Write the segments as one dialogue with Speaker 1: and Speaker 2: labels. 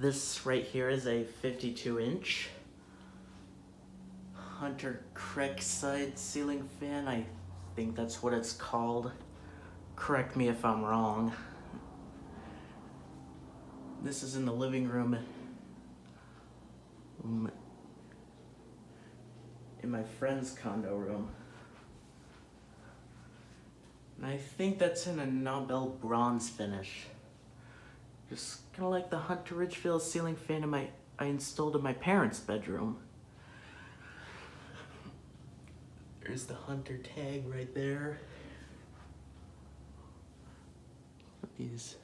Speaker 1: This right here is a 52-inch Hunter Creekside ceiling fan. I think that's what it's called. Correct me if I'm wrong. This is in the living room in my friend's condo room. And I think that's in a Nobel bronze finish. Just kind of like the Hunter Ridgefield ceiling fan I installed in my parents' bedroom. There's the Hunter tag right there. These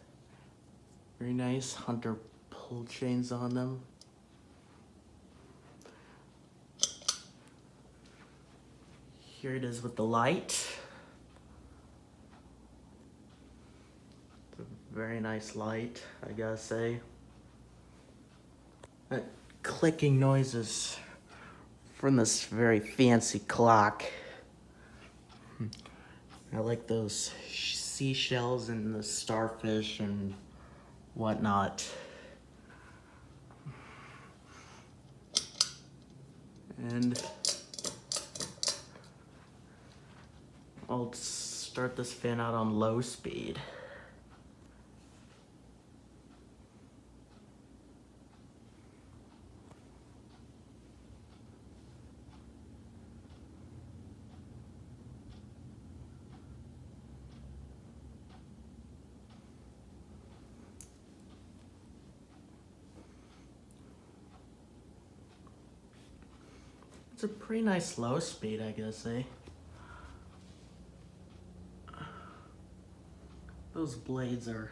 Speaker 1: very nice Hunter pull chains on them. Here it is with the light. It's a very nice light, I gotta say. That clicking noises from this very fancy clock. I like those seashells and the starfish and whatnot. And I'll start this fan out on low speed. It's a pretty nice low speed, I gotta say. Those blades are,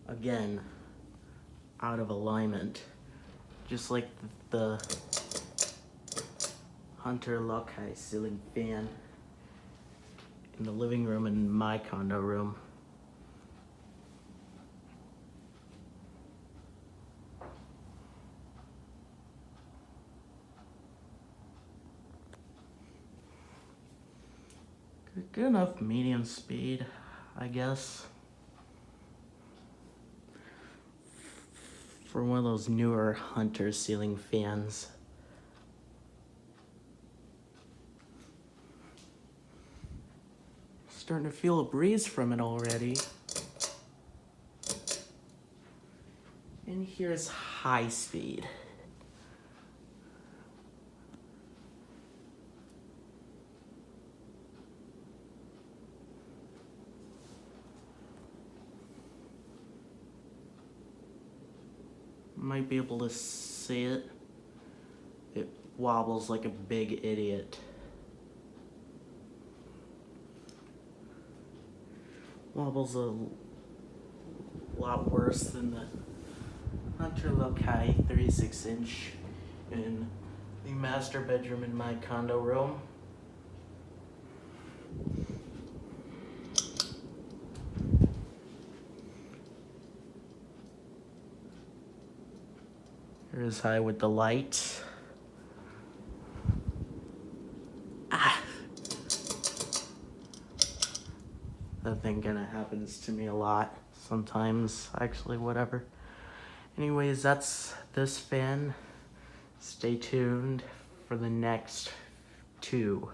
Speaker 1: again, out of alignment. Just like the Hunter Lokai ceiling fan in the living room in my condo room. Good enough medium speed, I guess. For one of those newer Hunter ceiling fans. Starting to feel a breeze from it already. And here's high speed. Might be able to see it. It wobbles like a big idiot. Wobbles a lot worse than the Hunter Lokai 36-inch in the master bedroom in my condo room. Here's high with the light. That thing kinda happens to me a lot sometimes, actually, whatever. Anyways, that's this fan. Stay tuned for the next two.